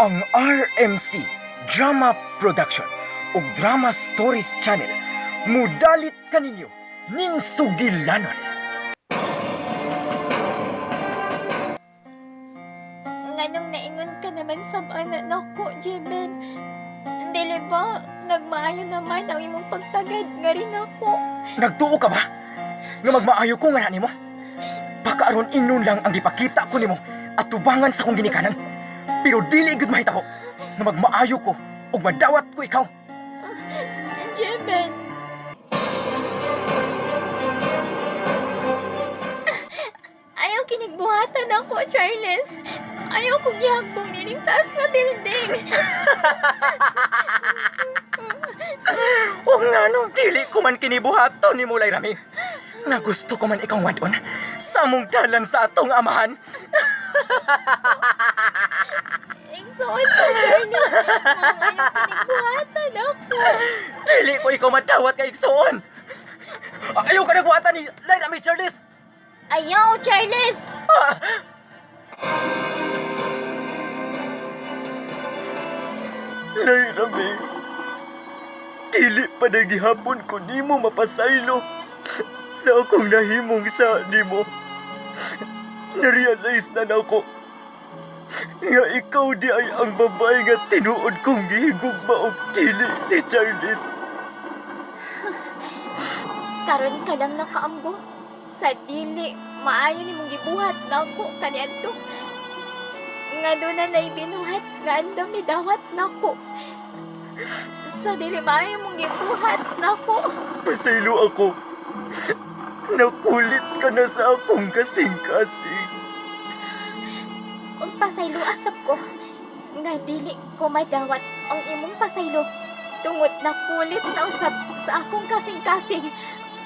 Ang RMC Drama Production ug Drama Stories Channel mudalit kaninyo ning sugilanon. Nganong naingon ka naman sa anak nako, Jeben. Dili ba, nagmaayo naman ang imong pagtagad nga rin ako. Nagtuo ka ba? Nga magmaayo ko nga nimo? Pakaaron ingnon lang ang gipakita ko nimo at tubangan sa kong ginikanan. Pero dili gud mahitabo nga magmaayo ko ug madawat ko ikaw. Jeben. Ayaw kinigbuhatan ako, Charles. Ayaw kong gihagbong nining taas nga building. O nga nung dili ko man kinibuhaton ni Mulay Rami. Nga gusto ko man ikaw wadon sa mong dalan sa atong amahan. Igsoon ko, Charles. Ayaw kinigbuhatan ako. Dili ko ikaw madawat kay igsoon. Ayaw ka nagbuhatan ni Lay Rami, Charles. Ayaw, Charles. Lay Rami, dili pa nagihapon ko nimo mapasaylo sa akong nahimong sa nimo. Narealize na nako nga ikaw di ay ang babae nga tinuod kong gihigugma og dili si Charles. Karon ka lang nakaamgo. Sa dili, maayo ni mong gibuhat na ako kaniadto. Nga doon na naibinuhat nga andam ni dawat na ako. Sa dili maayo mong gibuhat na ako. Pasaylo ako. Nakulit ka na sa akong kasing-kasing. Ug pasaylo asap ko. Nga dili ko madawat ang imong pasaylo. Tungod na kulit na usab sa akong kasing-kasing.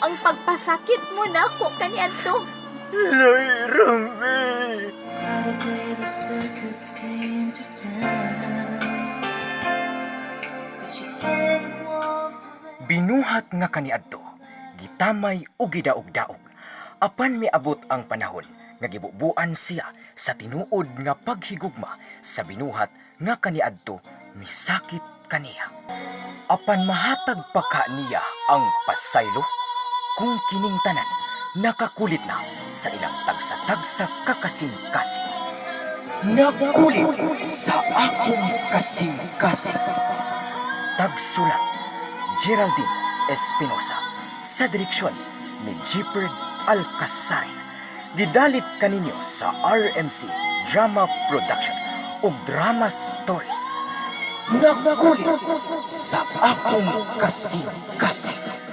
Ang pagpasakit mo na ako kaniadto. Lay Rami. The day the circus came to town, 'cause she didn't walk away. Binuhat nga kaniadto, gitamay ug gidaog-daog. Apan miabot ang panahon nga gibubuan siya sa tinuod nga paghigugma sa binuhat nga kaniadto misakit kaniya. Apan mahatag pa ka niya ang pasaylo kung kining tanan nakakulit na sa ilang tagsa-tagsa kakasing-kasing. Nakulit sa akong kasing-kasing. Tagsulat, Geraldine Espinosa, sa direksyon ni Jeeperd Alcasarin. Gidalit kaninyo sa RMC Drama Production ug Drama Stories. Nakulit sa akong kasing-kasing.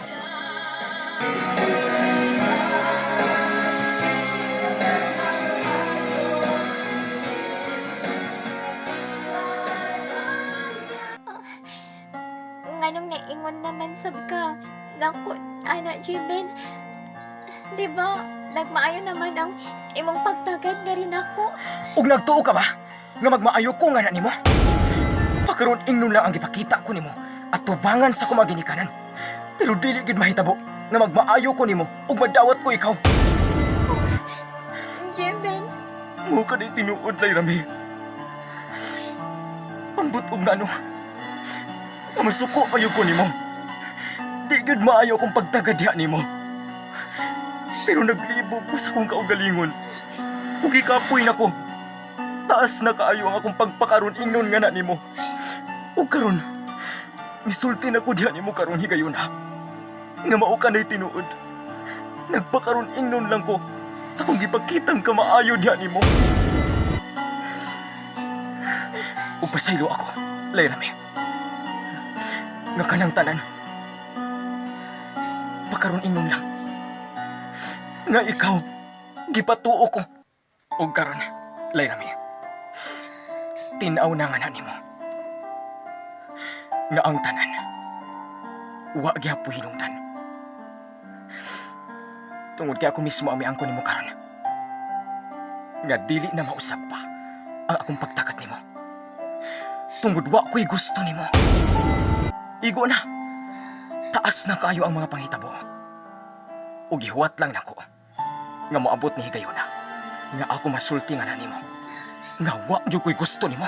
Nganong naingon naman sab ka. Naku, anak Jeben. Di ba, nagmaayo naman ang imong pagtagad nga rin ako. Ug nagtuo ka ba nga magmaayo ko nga na nimo? Pagkaroon ingnon lang ang gipakita ko nimo at tubangan sa kumaginikanan. Pero dili gid mahitabo nga magmaayo ko nimo ug madawat ko ikaw. Jeben, Mo ka na tinuod, Lay Rami. Ambot og ngano. Masuko payo ko nimo. Di gid maayo kong pagtagad diha nimo. Pero naglibo ko sa kong kaugalingon. Ug ikapoy nako. Taas na kaayo ang akong pagpakaron ingnon nga na nimo. Ug karon, misulti na ko diha nimo karon higayon ha. Nga mao ka na'y tinuod. Nagpakaron ingnon lang ko sa kong gipakitang kamaayo diha nimo. Ug pasaylo ako, Lay Rami. Nga kanang tanan. Pakaron ingnon lang. Nga ikaw, gipatuo ko. Ug karon, Lay Rami. Tinaw na nga na nimo. Nga ang tanan. Wa gyapo hinungdan. Tungod kay ako mismo ang miangko nimo karon. Nga dili na mausap pa ang akong pagtakat nimo. Tungod wa ko'y gusto nimo. Igo na. Taas na kayo ang mga panghitabo. O gihuwat lang nako. Nga moabot ni higayon na. Nga ako masulti nga na nimo. Nga wa gyud ko'y gusto nimo.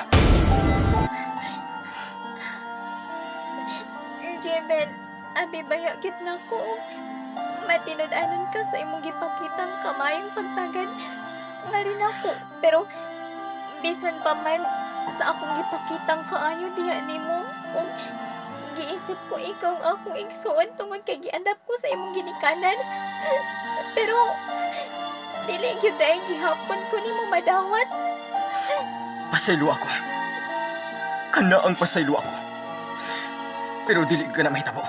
Jeben, abi baya gid nako. Matinud-anon ka sa imong gipakitang kamayong pagtagad nga rin ako. Pero bisan pa man sa akong gipakitang kaayo diha nimo, ug giisip ko ikaw ang akong igsuon tungod kay giadap ko sa imong ginikanan. Pero dili gyud ay gihapon ko nimo madawat. Pasaylo ako. Kana ang pasaylo ako. Pero dili ka na mahitabo.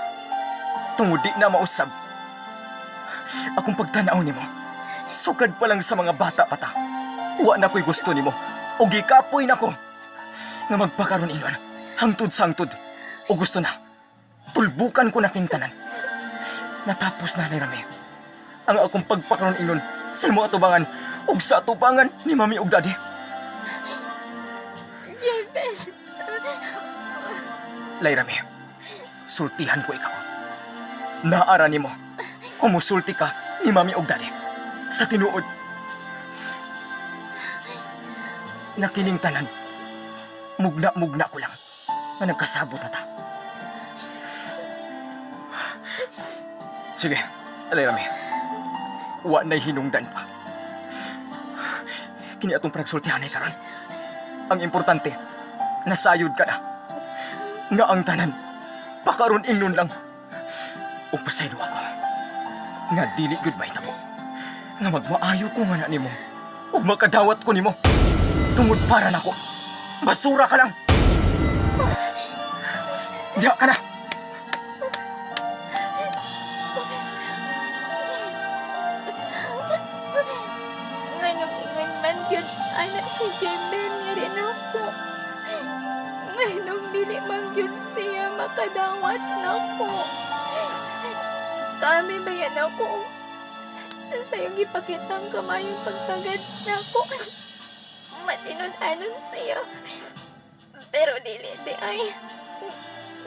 Tungod di na mausab. Akong pagtanaw nimo, sugad pa lang sa mga bata pata. Wa na ko'y gusto nimo. O gikapoy na ko. Nga magpakaroon inon. Hangtod sa hangtod. O gusto na. Tulbukan ko na kintanan. Natapos na ni Rami. Ang akong pagpakaroon inon sa imo atubangan ug sa atubangan ni Mami ug Daddy. Jeben, Layrami, sultihan ko ikaw. Naara nimo, kumusulti ka ni Mami ug Daddy. Sa tinuod, nakining tanan, mugna-mugna ko lang na nagkasabot na ta. Sige, Layrami, wa na'y hinungdan pa. Kini atong panagsultihan ay karon. Ang importante, nasayod ka na. Nga ang tanan, pakaron ingnon lang. O pasaylo ako. Nga dili gud mahitabo. Nga magmaayo ko nga na nimo. O makadawat ko nimo. Tungod para nako. Basura ka lang. Diya ka na. nganong ingon man gyud anak si Jeben nga rin ako. Nganong dili man gyud siya makadawat nako. Kami bayan ako sa iyong ipakitang kamayong pagtagad nako. Matinud-anon siya. Pero dili di ay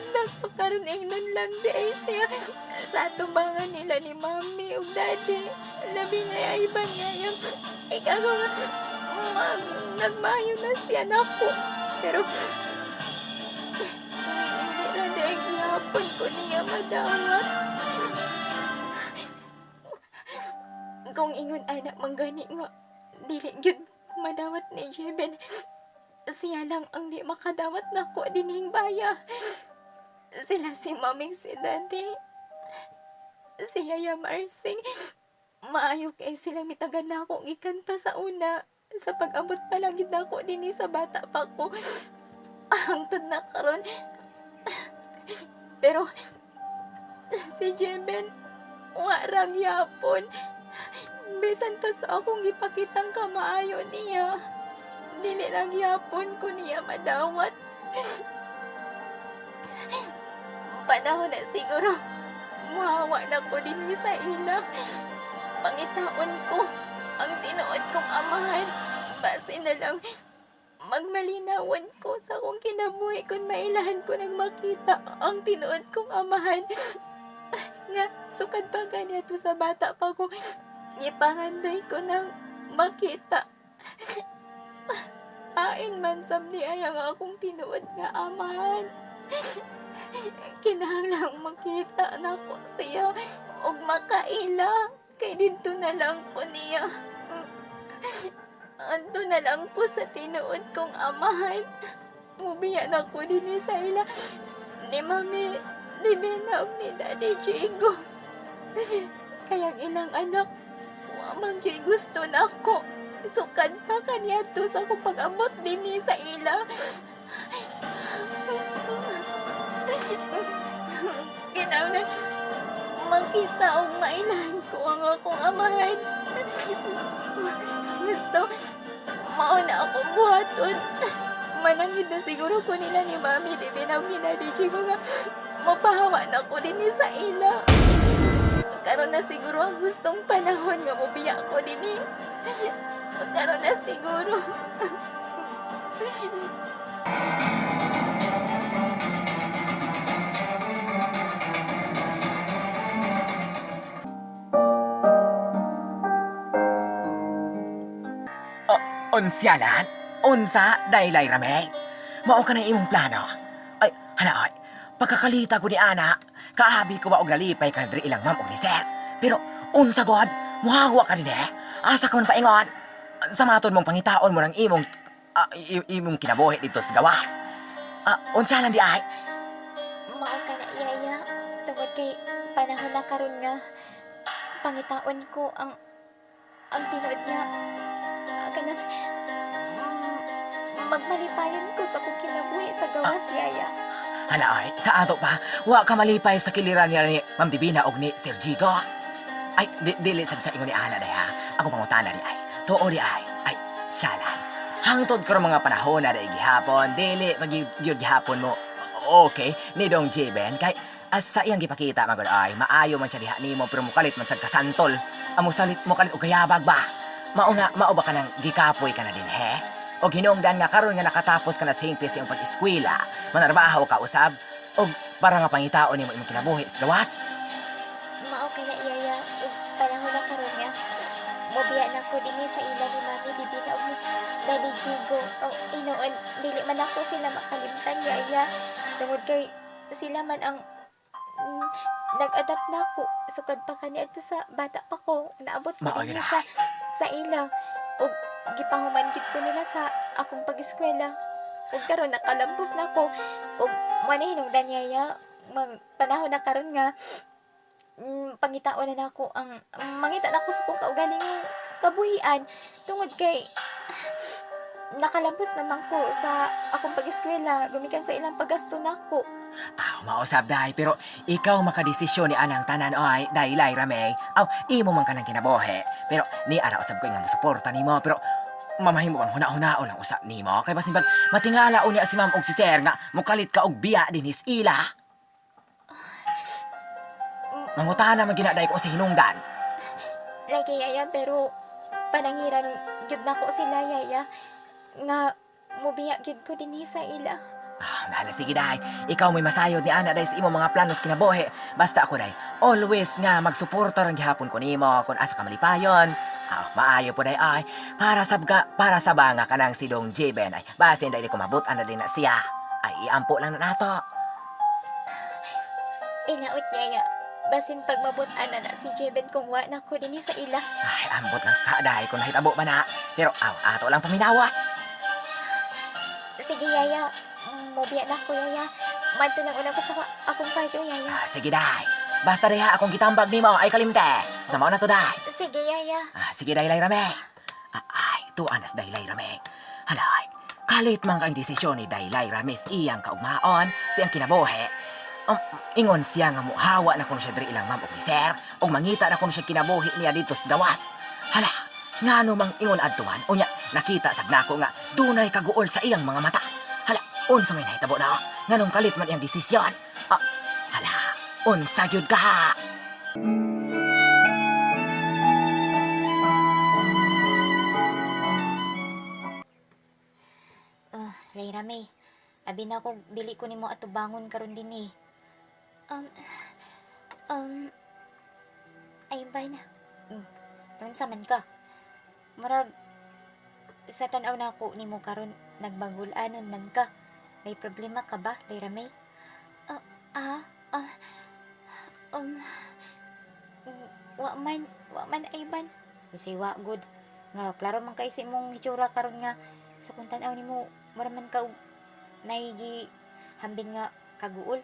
nagpakaroon ingnon lang di ay siya sa atubangan nila ni Mami ug Daddy. Labi na ay bangayang ikaw nga nagmayo na siya nako. Pero dili ra di ay gihapon ko niya madawat. Kung ingon anak manggani nga dili gyud ko madawat ni Jeben, siya lang ang di makadawat nako dinhing baya. Sila si Maming si Daddy, si Yaya Marsing. Maayo kay sila mitagan na ako gikan pa sa una. Sa pag-abot pa lang gid ako dinhi sa bata pa ko. Hangtod na karon. Pero si Jeben wa ra gyapon. Bisan pa sa akong gipakitang kamaayo niya, dili lang gyapon ko niya madawat. Panahon na siguro, muhawa na ko din sa ila. Pangitaon ko ang tinuod kong amahan. Base na lang magmalinawan ko sa akong kinabuhi kung mailahan ko nang makita ang tinuod kong amahan. Nga, sukad pa ganito sa bata pa ko. Ipangandoy ko nang makita. Hain man sabdi ay ang akong tinuod nga amahan. Kinahanglang makita na ko siya og makaila. Kay dito na lang ko niya. Anto na lang ko sa tinuod kong amahan. Mubiya na ko din sa ila. Ni Mami, ni Bena og ni Daddy Chigo. Kayang ilang anak, wamang kay gusto na ako. Sukad pa kaniya to sa akong pag-abot din sa ila. Kinahanglan makita og mailahan ko ang akong amahan. Gusto, mauna akong buhaton. Manangid na siguro ko nila ni Mami, di binaw ni Daddy Chico nga mapahawa na ko din sa ila. Karon na siguro ang gustong panahon nga mubiya ko din eh. Karon na siguro. Unsyalan? Unsa, daylay rame? Mao ka na imong plano? Ay, hala, ay. pagkakalita ko ni Ana, kaabi ko wa og nalipay ka diri ilang ma'am og ni sir. Pero unsa god, muhawa ka din eh. Asa ka man paingon? Sa matod mong pangitaon mo ng imong kinabuhi dito sa gawas. Unsa lang di ay? Mao ka na iyaya. Tungod kay panahon na karon nga pangitaon ko ang tinuod na kanang magmalipayon ko sa kong kinabuhi sa gawas yaya. Hala ay, sa ato pa, wa ka malipay sa kiliran niya ni Ma'am Divina og ni Sir Jigo. Ay, dili sab sa ingon ni Ana day ha. Ako pangutana di ay. Tuo di ay syalan. Hangtod karon mga panahon na day gihapon, dili magyud gihapon mo. Okay, ni Dong Jeben kay sa iyang gipakita magod ay maayo man siya diha nimo pero mukalit man sad kasantol. Amo salit mo kalit og kayabag ba? Mao ba ka nang gikapoy ka na din he? Og hinungdan nga karon nga nakatapos ka na sa hingpit sa iyong pag-eskwela, manarbaho ka usab og para nga pangitaon nimo imong kinabuhi sa gawas. Mao ka na iyaya. Ug panahon na karon nga mobiya na ko dinhi sa ila ni Mami Divina ug ni Daddy Jigo. O inoon dili man ako sila makalimtan yaya. Tungod kay sila man ang nag-adapt na ako sukad pa kani adto sa bata pa ko naabot ko Mao dinhi yun sa ila ug gipahuman gid ko nila sa akong pag-eskwela ug karon nakalampos na ko ug mo na hinungdan yaya panahon na karon nga pangitaon na nako ang mangita na ko sa kong kaugalingong kabuhian tungod kay nakalampos naman ko sa akong pag-eskwela gumikan sa ilang paggasto nako. Mausab dahi, pero ikaw makadesisyon ni anang tanan ay dahil ay ramay. Imo man ka ng kinabuhi. Pero ni ara usab ko nga musuporta nimo, pero mamahimo bang huna-hunaon lang usab nimo. Kay basin pag matingala unya si ma'am og si sir nga mukalit ka og biya dinis ila. Mangutana man ginaday ko sa hinungdan. Lagi yaya pero panangiran gyud nako sila yaya nga mubiya gyud ko dinhi sa ila. Nala, sige dahi. Ikaw may masayod ni Ana dahi sa imo mga planos kinabuhi. Basta ako dahi, always nga magsuporta rin gihapon ko nimo kung asa ka malipayon. Maayo po dahi ay. Para sa banga ka ng sidong Jeben ay. Basin dahi ko mabutan na din na siya. Ay, iampo lang na nato. Inaot yaya. Basin pag mabutan na si Jeben kung wa na ko dinhi sa ila. Ay, ambot lang ka dahi kung nahitabo ba na. Pero ato lang paminawa. Sige yaya. Mobiya na ko yaya. Manto lang una ko sa akong kwarto yaya. Sige dahi. Basta dahi akong gitambag nimo ay kalimte. Sa mao na to dahi. Sige yaya. Sige dahi rame. Ay, tuanas dahi rame. Halay. Kalit man kang desisyon ni Daylay Ramis iyang kaugmaon siyang kinabuhi. Ingon siya nga muhawa na kuno siya diri ilang ma'am og ni sir og mangita na kuno siya kinabuhi niya dito sa gawas. Hala, ngano mang ingon adtuan unya nakita sad nako nga dunay kaguol sa iyang mga mata. Hala, unsa may nahitabo na? Nganong kalit man iyang desisyon? Hala, unsa gyud ka? Layra May, abi na ko dili ko nimo ato bangon karon din eh. Ay ba na? Sa man ka? Marag, sa tanaw na ako nimo karon nagbagul-anon man ka. May problema ka ba, Layra May? Wa man ay ban. Kasi wa good. Nga, klaro man kay si mong hitsura karon nga sa kung tanaw nimo maraman ka naigi hambin nga kaguol.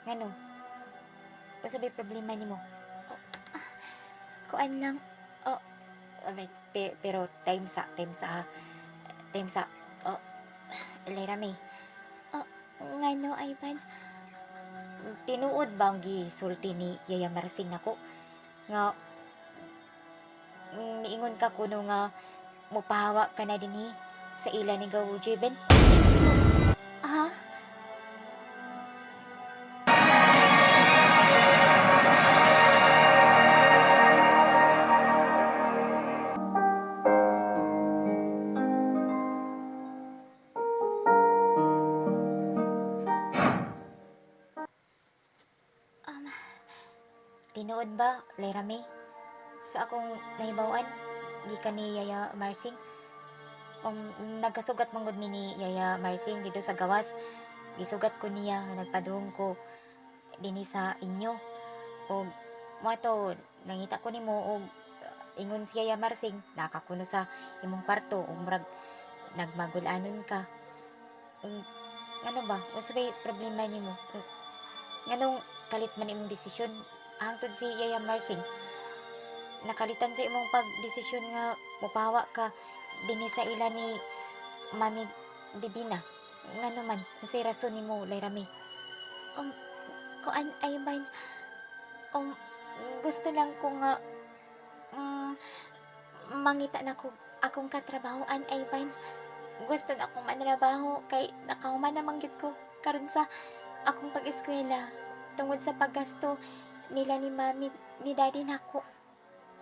Ngano? O sabi problema nimo? Kuan lang. Pero time sa Layra May. Ngano ay ban? Tinuod bang gisulti ni Yaya Marsing nako nga miingon ka kuno nga mupahawa ka na dinhi sa ila ni Gawo Jeben? Ha? Tinuod ba, Layra May? Sa akong nahibawan, gikan ni Yaya Marsing. Nagkasugat manggod mi ni Yaya Marsing dito sa gawas. isugat ko niya nga nagpadung ko dinhi sa inyo. Og mo to nangita ko nimo og ingon siya ya Marsing nakakuno sa imong kwarto ug murag nagmagulanon ka. Ano ba? Unsa bay problema nimo? Nganong kalit man imong desisyon hangtod si Yaya Marsing? Nakalitan sa imong pagdesisyon nga mupahawa ka dinhi sa ila ni Mami Divina. Ngano man, unsay rason nimo, Lairami? Kuan ay man, gusto lang ko nga mangita na ko akong katrabahoan ay man. Gusto na akong manrabaho kay nakahuman na mangyud ko karon sa akong pag-eskwela tungod sa paggasto nila ni Mami ni Daddy nako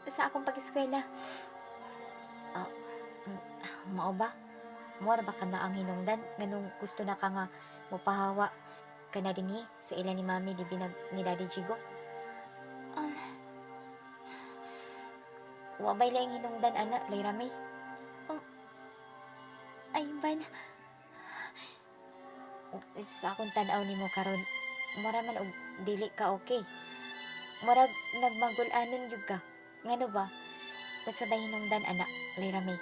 sa akong pag-eskwela. Mao ba? Muar ba ka na ang hinungdan nganong gusto na ka nga mopahawa ka na dinhi sa ila ni Mami di binag ni Daddy Jigo? Wa bay lang hinungdan ana, Lairami. Ay ban. Sa akong tan-aw nimo karon, mura man og dili ka okay. Murag nagmagul-anon jud ka. Ngano ba? Usa bay hinungdan ana, Lairami?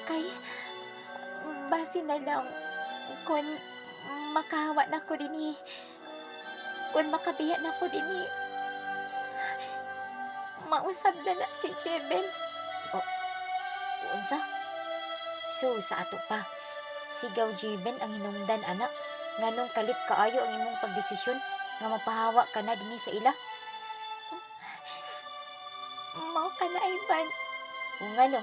Kay basi na lang kun makahawa na ko dinhi. Kun makabiya na ko dinhi. Mausab na si Jeben. Unsa? So sa ato pa. Sigaw Jeben ang hinungdan anak. Nganong kalit kaayo ang imong pagdesisyon nga mapahawa ka na dinhi sa ila. Mao ka na Ivan. Ngano?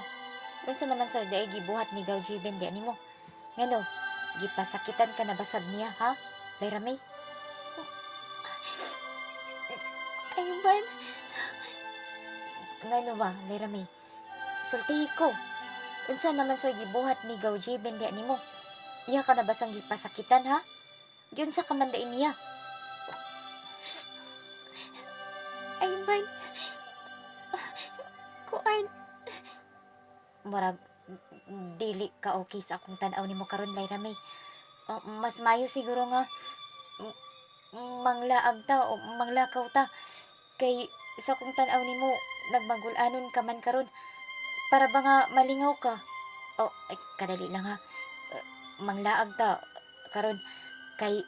Unsa naman sa daay gibuhat ni Gaw Jeben di animo? Ngano? Gipasakitan ka na basab niya, ha? Lairami? Ivan. Ngano ba, Lairami? Sultihi ko. Unsa naman sa gibuhat ni Gaw Jeben di animo? Iya ka na basang gipasakitan, ha? Giunsa ka man dain niya? Ivan. Kuan. Murag dili ka okay sa akong tan-aw nimo karon, Lairami. Mas mayo siguro nga manglaag ta o manglakaw ta kay sa akong tan-aw nimo nagmagul-anon ka man karon para ba nga malingaw ka. Ay, kadali lang ha. Manglaag ta karon kay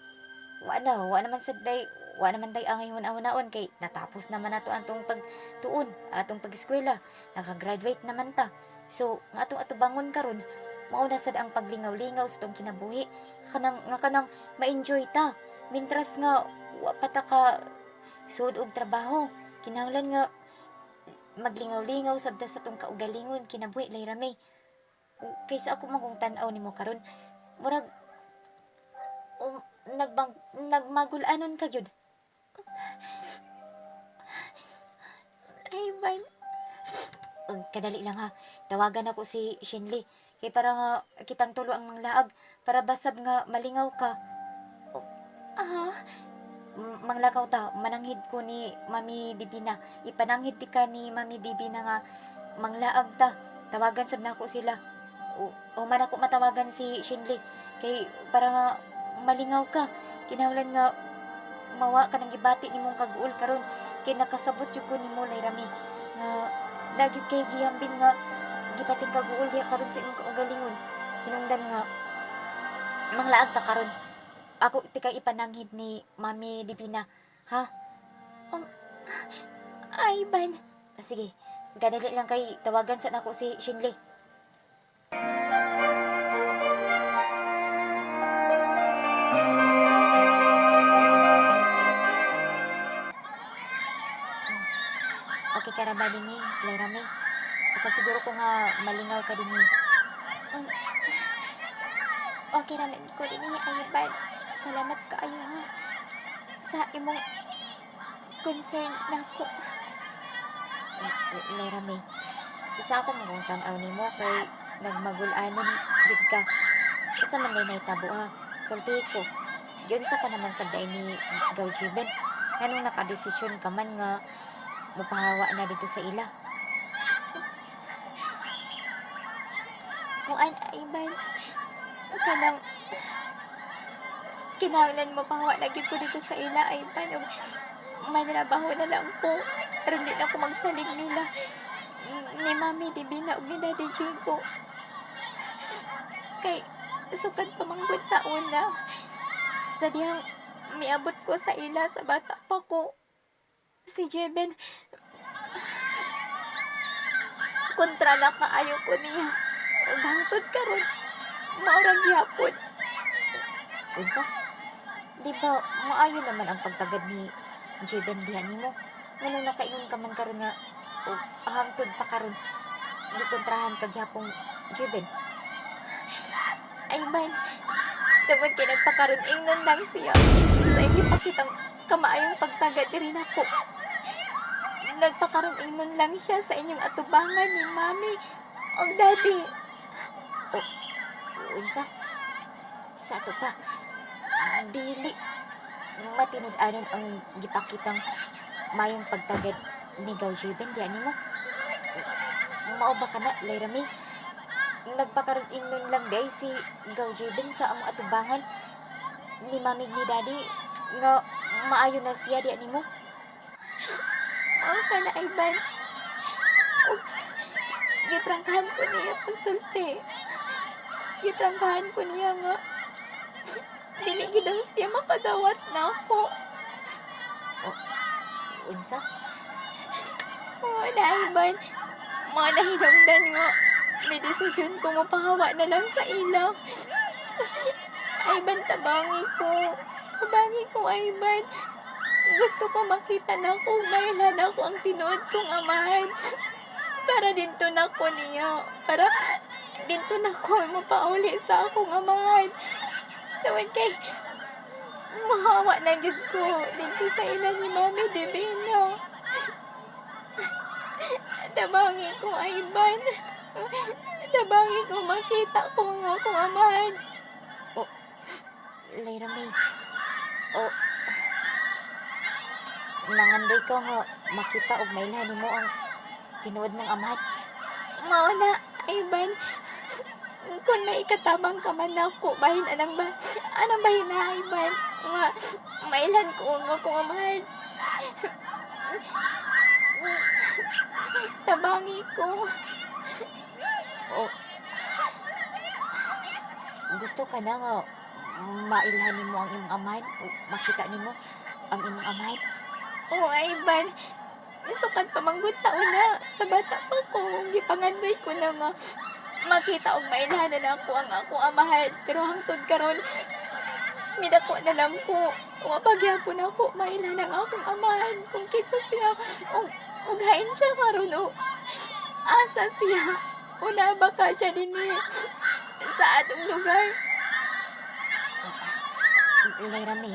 wa naman saday wa naman day ang ihun-ahon kay natapos naman nato atong pagtuon atong pag-eskwela, naka-graduate naman ta. So, nga atong bangon karon, mauna sad ang paglingaw-lingaw sa tong kinabuhi. Kanang ma-enjoy ta. Mintras nga wa pa ta ka sud og trabaho. Kinahanglan nga maglingaw-lingaw sabda sa tong kaugalingon kinabuhi, Lairami. Kaysa ako mangkong tan-aw nimo karon, murag nagmagul-anon ka gyud. Ay, man. Kadali lang ha. Tawagan ako si Shinli. Kay para nga kitang tulo ang manglaag. Para basab nga malingaw ka. Manglakaw ta. Mananghid ko ni Mami Divina. Ipananghid ti ka ni Mami Divina nga manglaag ta. Tawagan sab na ako sila. Human ako matawagan si Shinli. Kay para nga malingaw ka. Kinahanglan nga mawa ka ng gibati ni mong kaguol karon. Kay nakasabot yung ko ni mo, Lairami. Nga dagit kay gihambin nga gipating kaguol diha karon sa imong kaugalingon. Hinungdan nga manglaag ta karon. Ako tika ipananghid ni Mami Divina, ha? Ay ban. Sige, gadali lang kay tawagan sa nako si Shinli. Okay ka ra ba din ni Lairami? Siguro ko nga malingaw ka din ni. Okay ramen ko din ni Ivan. Salamat kaayo ha. Sa imong concern nako. Lairami, isa ako mong tan-aw nimo kay nagmagul-anon gid ka. Usa man day nahitabo ha. Sulti ko. Giunsa ka naman sa day ni Gaw Jeben. Nganong nakadesisyon ka man nga mupahawa na dito sa ila. kuan Ivan. Kanang kinahanglan mo pa lagi ko dito sa ila Ivan. Ug manrabaho na lang ko. Pero di na ko magsalig nila. Ni Mami Divina ug ni Daddy Jigo. Kay sukad pamanggod sa una. Sa diyang miabot ko sa ila sa bata pa ko. Si Jeben, kontra na kaayo ko niya. Ug hangtod karon, maurang gihapon. Unsa? Di ba, maayo naman ang pagtagad ni Jeben diha nimo? Nganong nakaingon ka man karon nga, o hangtod pa karon, gikontrahan ka gyapong Jeben? Ay man, tungod kay nagpakaroon ingnon lang siya. Sa hindi pa kitang kamaayong pagtagad rin ako. Nagpakaroon ingnon lang siya sa inyong atubangan ni Mami o Daddy. O, unsa? Sa ato pa, dili matinud-anon ang gipakitang mayong pagtagad ni Gaw Jeben diha nimo? Mao ba kana, Lairami? Nagpakaroon ingnon lang day si Gaw Jeben sa among atubangan ni Mamig ni Daddy nga maayo na siya diha nimo? Oo ka na, Ivan. Ug giprangkahan ko niya pagsulti. Giprangkahan ko niya nga dili gid daw siya makadawat na ako. Unsa? Oo na, Ivan. Mga nahinungdan nga may desisyon ko mapahawa na lang sa ilaw. Ivan, tabangi ko. Tabangi ko, Ivan. Gusto ko makita na ako, mailhan ako ang tinuod kong amahan. Para dinto na ko niya. Para dinto na ko mapauli sa akong amahan. Tawad kay mahawa na gid ko dinto sa ila ni Mami Divina. Tabangi ko, Ivan. Tabangi ko makita ko ang akong amahan. Lairami, nangandoy ka nga makita og mailhan nimo ang tinuod mong amahan. Mao na, Ivan. Kung may ikatabang ka man ako, bahin anang bahin na, Ivan. Nga, mailan ko ang akong amahan. Tabangi ko. Gusto ka na nga mailhan nimo ang imong amahan o makita nimo ang imong amahan. Oo, Ivan. Sukat pamanggod sa una. Sa bata pa ko, gipangandoy ko na nga makita og mailhanan ako ang ako amahan. Pero hangtod karon midako na lang ko. Mapagyapon ako, mailhan ang akong amahan. Kung kita siya, og hain siya karon o asa siya. Una ba ka siya din sa atong lugar? Lairami,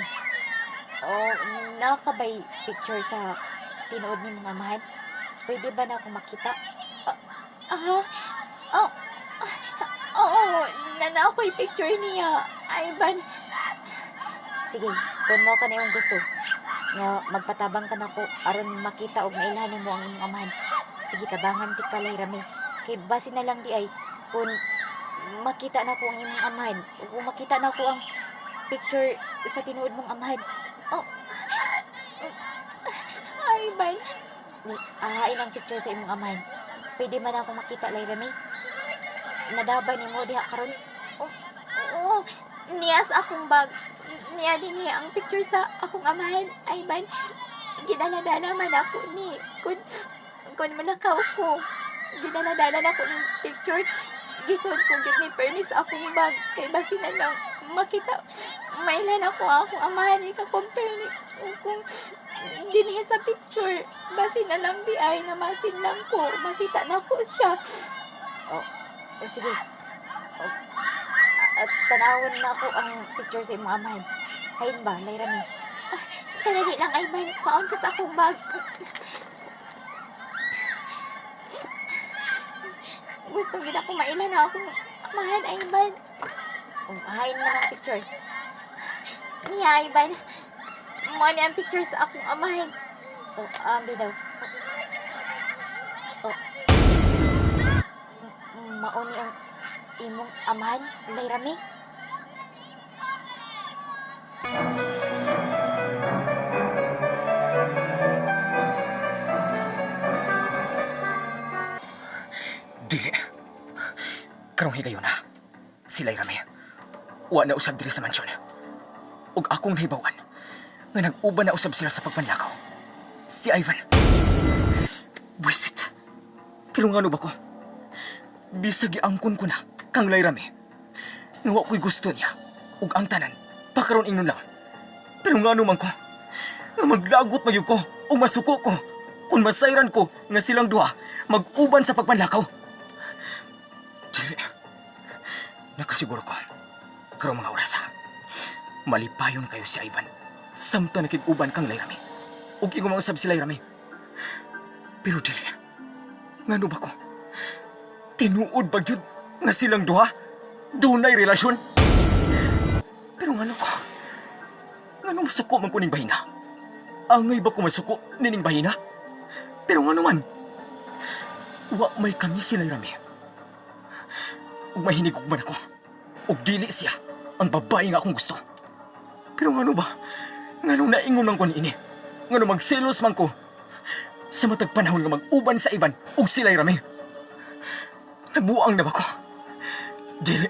nakakabay picture sa tinuod ni mga amahan? Pwede ba na ako makita? Oo, ako'y picture niya. Ivan, Sige, kung mo ka na yung gusto nga magpatabang ka na ko aron makita og mailhan mo ang imong amahan. Sige, tabangan ti ka, Lairami. Kay base na lang di ay kung makita na ko ang imong amahan o kung makita na ko ang picture sa tinuod mong amahan. Ivan, Ahain ang picture sa imong amahan. Pwede man ako makita, Lairami? Nadabay ni mo diha karon. oo, niya sa akong bag. Niya din niya ang picture sa akong amahan. Ivan, ginala-dala man ako ni. Kung malakaw ko, ginala-dala na ko ni picture. Gisod ko gid ni permis sa akong bag. Kay basi na lang makita. Mailan ako akong amahan. Ika-compare ni kung dinhi sa picture. Basi na lang di ay namasin lang ko. Makita na ko siya. Sige. At tanawon na ako ang picture sa imong amahan. Hayin ba, Lairami? Kadali lang, Ivan. Kaon ka sa akong bag. Gusto gid ako mailan na akong amahan, Ivan. Ahain man ang picture. Niya, Ivan. Mo ni ang picture sa akong amahan. Ambi daw. Mauni ang imong amahan, Layrami? Dili. Karong higayon na. Si Layrami. Wa na usab diri sa mansyon. Ug akong nahibawan nga nag-uban na usab sila sa pagpanlakaw. Si Ivan. Buisit. Pero nga ba ko? Bisag iangkon ko na kang Layrami. Nga wa ko'y gusto niya. Ug ang tanan, pakaroon ingnon lang. Pero nga man ko, nga maglagot magyud ko o masuko ko kung masayran ko nga silang duha mag-uban sa pagpanlakaw. Dili. Nakasiguro ko. Karong mga oras ha. Malipayon kayo si Ivan. Samtang nakig-uban kang Layrami. Ug ingon mga sab si Layrami. Pero dili. Ngano ba ko? Tinuod ba yun nga silang duha? Dunay relasyon? Pero ngano ko? Ngano masuko man ko ning bahina? Angay ba ko masuko nining bahina? Pero ngano man? Wa may kami si Layrami. Ug mahinigog man ako. Ug dili siya ang babae nga akong gusto. Pero ngano ba? Nganong naingon man ko niini? Ngano magselos man ko sa matag panahon nga mag-uban sa Ivan ug si Layrami? Nabuang na ba ko? Dili.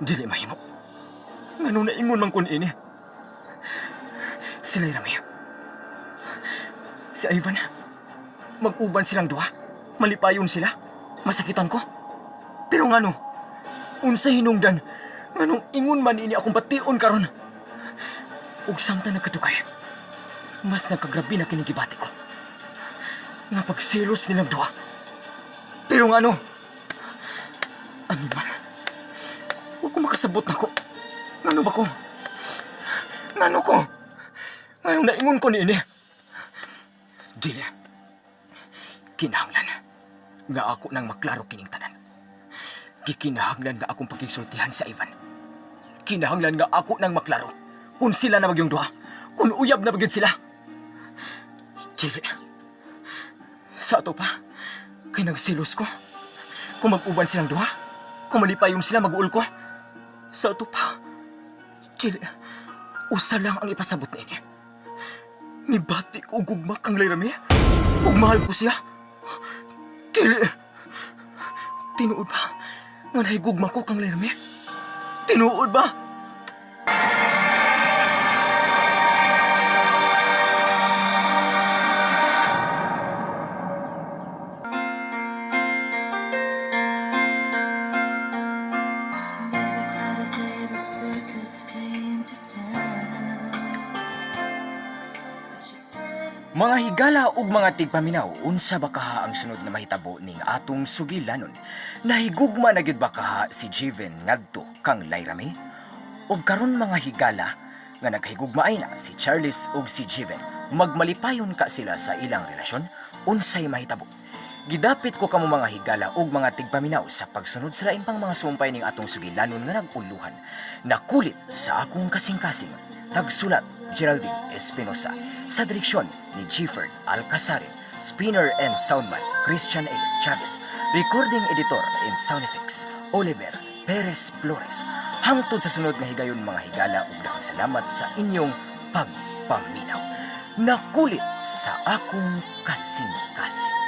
Dili mahimo. Nganong naingon man ko niini? Si Layrami. Si Ivan. Mag-uban silang duha. Malipayon sila. Masakitan ko. Pero ngano? Unsa hinungdan? Nganong ingon man ini akong bation karon? Ug samtang nagkadugay, mas nagkagrabi na kining gibati ko. Nga pagselos nilang duha. Pero ngano? Ano man? Huwag ko makasabot na ko. Ngano ba ko? Ngano ko? Ngano naingon ko niini? Dili. Kinahanglan nga ako nang maklaro kining tanan. Gikinahanglan nga akong pagkisultihan sa Ivan. Kinahanglan nga ako nang maklaro kung sila na magyong duha, kung uyab na bagid sila. Dili. Sa ato pa, kay nagsilos ko. Kung mag-uban silang duha, kung malipayon sila mag-uul ko. Sa ato pa, dili. Usa lang ang ipasabot niini. Nibati ko gugma kang Layrami. Ug mahal ko siya. Dili. Tinuod ba? Nga nahigugma ko kang Layrami? Tinuod ba? Never quite a day the circus came to town. Mga higala ug mga tigpaminaw, unsa ba kaha ang sunod na mahitabo ning atong sugilanon? Nahigugma na gyud ba kaha si Jiven ngadto kang Layrami? Ug karon mga higala nga naghigugmaay na si Charles ug si Jiven, magmalipayon ka sila sa ilang relasyon, unsay mahitabo? Gidapit ko kamo mga higala ug mga tigpaminaw sa pagsunod sa lain pang mga sumpay ning atong sugilanon nga naguluhan. Nakulit sa akong kasing-kasing, tagsulat Geraldine Espinosa, sa direksyon ni Gifford Alcasarin, spinner and soundman Christian Ace Chavez, recording editor and sound effects Oliver Perez Flores. Hangtod sa sunod nga higayon mga higala ug daghang salamat sa inyong pagpaminaw. Nakulit sa akong kasing-kasing.